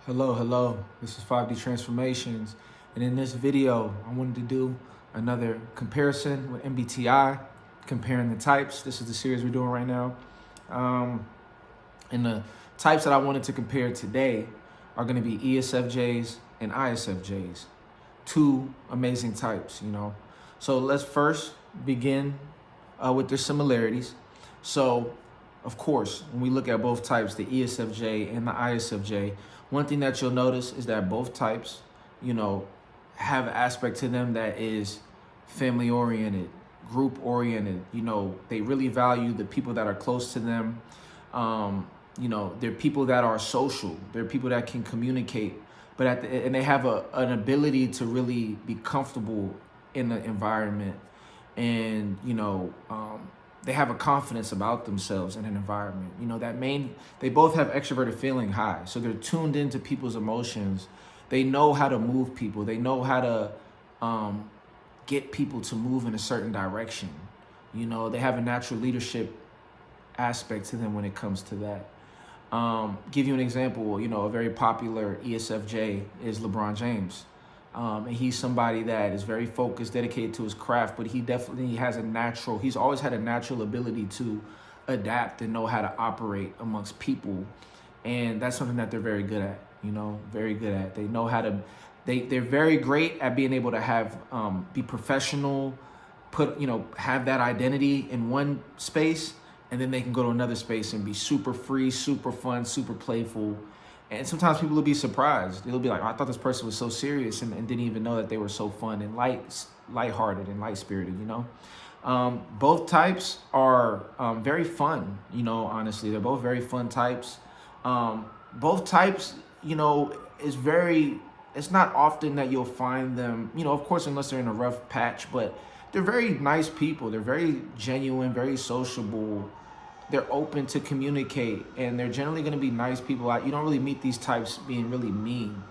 Hello. This is 5D Transformations. And in this video, I wanted to do another comparison with MBTI, comparing the types. This is the series we're doing right now. And the types that I wanted to compare today are going to be ESFJs and ISFJs. Two amazing types, So let's first begin with their similarities. So, of course, when we look at both types, the ESFJ and the ISFJ, one thing that you'll notice is that both types, have an aspect to them that is family oriented, group oriented. They really value the people that are close to them. They're people that are social. They're people that can communicate, but and they have an ability to really be comfortable in the environment, and they have a confidence about themselves in an environment. They both have extroverted feeling high. So they're tuned into people's emotions. They know how to move people. They know how to get people to move in a certain direction. They have a natural leadership aspect to them when it comes to that. Give you an example, a very popular ESFJ is LeBron James. And he's somebody that is very focused, dedicated to his craft, but he definitely he's always had a natural ability to adapt and know how to operate amongst people. And that's something that they're very good at, very good at. They know how to, they're very great at being able to have, be professional, have that identity in one space, and then they can go to another space and be super free, super fun, super playful. And sometimes people will be surprised. They'll be like, I thought this person was so serious and didn't even know that they were so fun and lighthearted and light-spirited, Both types are very fun, honestly. They're both very fun types. Both types, it's not often that you'll find them, of course, unless they're in a rough patch, but they're very nice people. They're very genuine, very sociable. They're open to communicate, and they're generally going to be nice people. You don't really meet these types being really mean.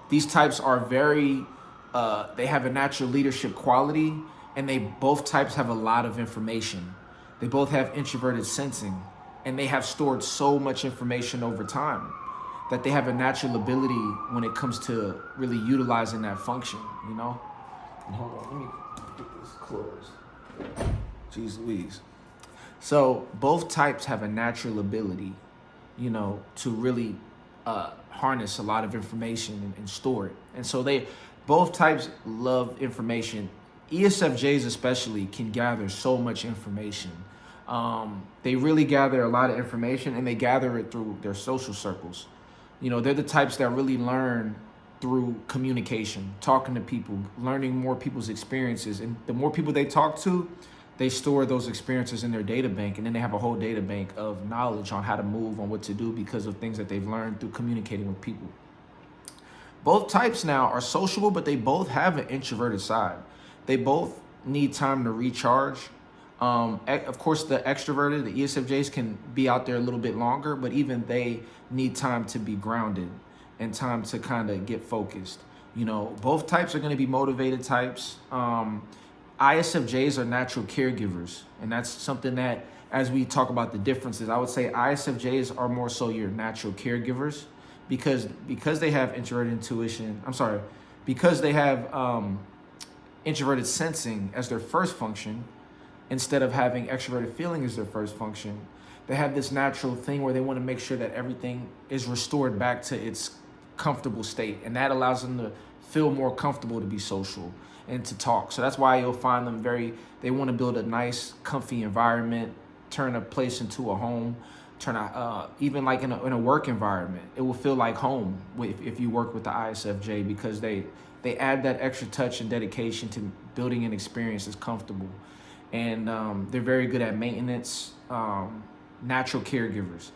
These types are very, they have a natural leadership quality, and both types have a lot of information. They both have introverted sensing, and they have stored so much information over time that they have a natural ability when it comes to really utilizing that function, And hold on, let me get this closed. Jeez Louise. So both types have a natural ability, to really harness a lot of information and store it. And so both types love information. ESFJs especially can gather so much information. They really gather a lot of information, and they gather it through their social circles. They're the types that really learn through communication, talking to people, learning more people's experiences. And the more people they talk to, they store those experiences in their data bank, and then they have a whole data bank of knowledge on how to move, on what to do because of things that they've learned through communicating with people. Both types now are sociable, but they both have an introverted side. They both need time to recharge. Of course, the extroverted, the ESFJs, can be out there a little bit longer, but even they need time to be grounded and time to kind of get focused. Both types are going to be motivated types. ISFJs are natural caregivers, and that's something that, as we talk about the differences, I would say ISFJs are more so your natural caregivers because they have because they have introverted sensing as their first function instead of having extroverted feeling as their first function. They have this natural thing where they want to make sure that everything is restored back to its comfortable state, and that allows them to feel more comfortable to be social and to talk. So that's why you'll find them they want to build a nice, comfy environment, turn a place into a home, even like in a work environment, it will feel like home if you work with the ISFJ, because they add that extra touch and dedication to building an experience that's comfortable. And they're very good at maintenance, natural caregivers.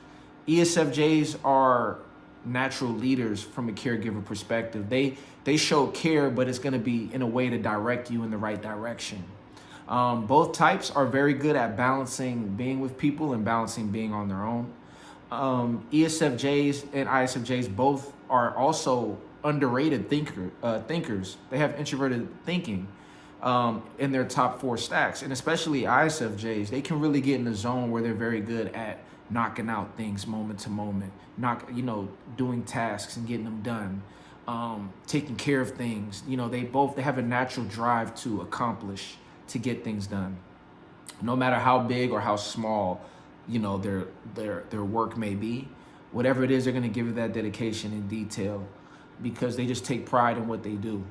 ESFJs are natural leaders from a caregiver perspective. They show care, but it's going to be in a way to direct you in the right direction. Both types are very good at balancing being with people and balancing being on their own. ESFJs and ISFJs both are also underrated thinkers. They have introverted thinking in their top 4 stacks, and especially ISFJs, they can really get in the zone where they're very good at knocking out things moment to moment, doing tasks and getting them done, taking care of things. They have a natural drive to accomplish, to get things done, no matter how big or how small, their work may be. Whatever it is, they're going to give you that dedication and detail because they just take pride in what they do.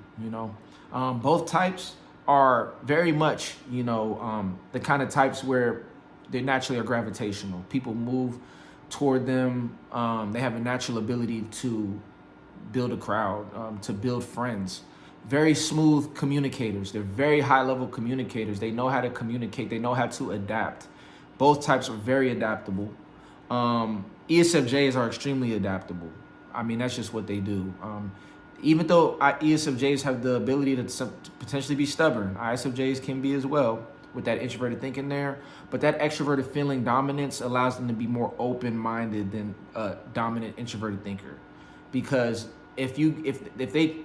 Both types are very much, the kind of types where they naturally are gravitational. People move toward them. They have a natural ability to build a crowd, to build friends. Very smooth communicators. They're very high-level communicators. They know how to communicate. They know how to adapt. Both types are very adaptable. ESFJs are extremely adaptable. I mean, that's just what they do. Even though ESFJs have the ability to potentially be stubborn, ISFJs can be as well with that introverted thinking there. But that extroverted feeling dominance allows them to be more open-minded than a dominant introverted thinker. Because if they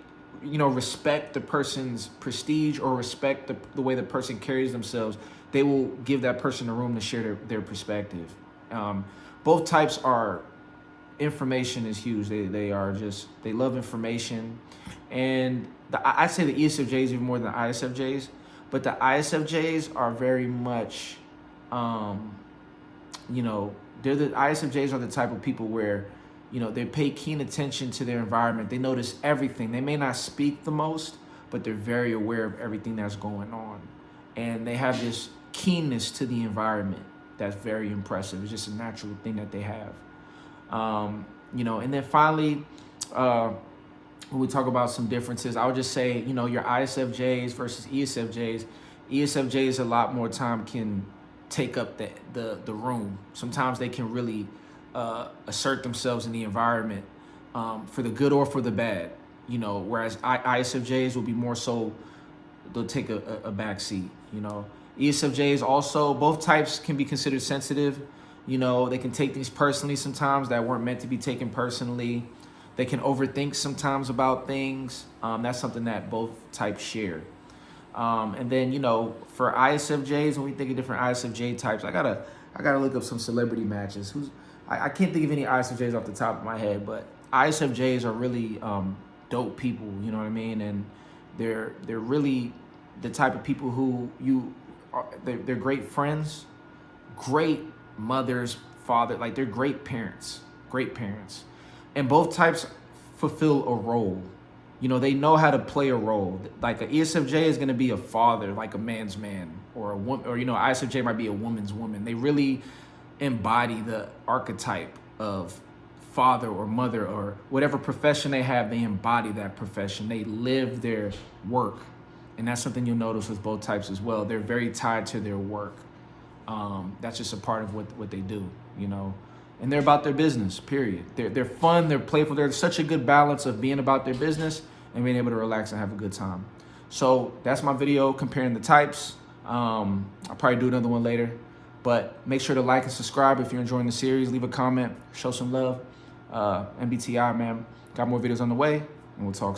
respect the person's prestige or respect the way the person carries themselves, they will give that person the room to share their perspective. Both types are, information is huge. They love information. And I'd say the ESFJs even more than the ISFJs, but the ISFJs are very much, the ISFJs are the type of people where, they pay keen attention to their environment. They notice everything. They may not speak the most, but they're very aware of everything that's going on. And they have this keenness to the environment that's very impressive. It's just a natural thing that they have. And then finally, when we talk about some differences, I would just say, your ISFJs versus ESFJs a lot more time can take up the room. Sometimes they can really assert themselves in the environment for the good or for the bad, whereas ISFJs will be more so, they'll take a back seat. ESFJs also, both types can be considered sensitive. They can take things personally sometimes that weren't meant to be taken personally. They can overthink sometimes about things. That's something that both types share. And then, for ISFJs, when we think of different ISFJ types, I gotta look up some celebrity matches. I can't think of any ISFJs off the top of my head, but ISFJs are really dope people, you know what I mean? And they're really the type of people who they're great friends, great mothers, father, like they're great parents. And both types fulfill a role. They know how to play a role. Like an ESFJ is going to be a father, like a man's man, or a woman, or ISFJ might be a woman's woman. They really embody the archetype of father or mother or whatever profession they have. They embody that profession. They live their work. And that's something you'll notice with both types as well. They're very tied to their work. That's just a part of what they do, and they're about their business, period. They're fun, they're playful. There's such a good balance of being about their business and being able to relax and have a good time. So that's my video comparing the types. I'll probably do another one later, but make sure to like and subscribe if you're enjoying the series. Leave a comment, show some love. MBTI, man. Got more videos on the way, and we'll talk soon.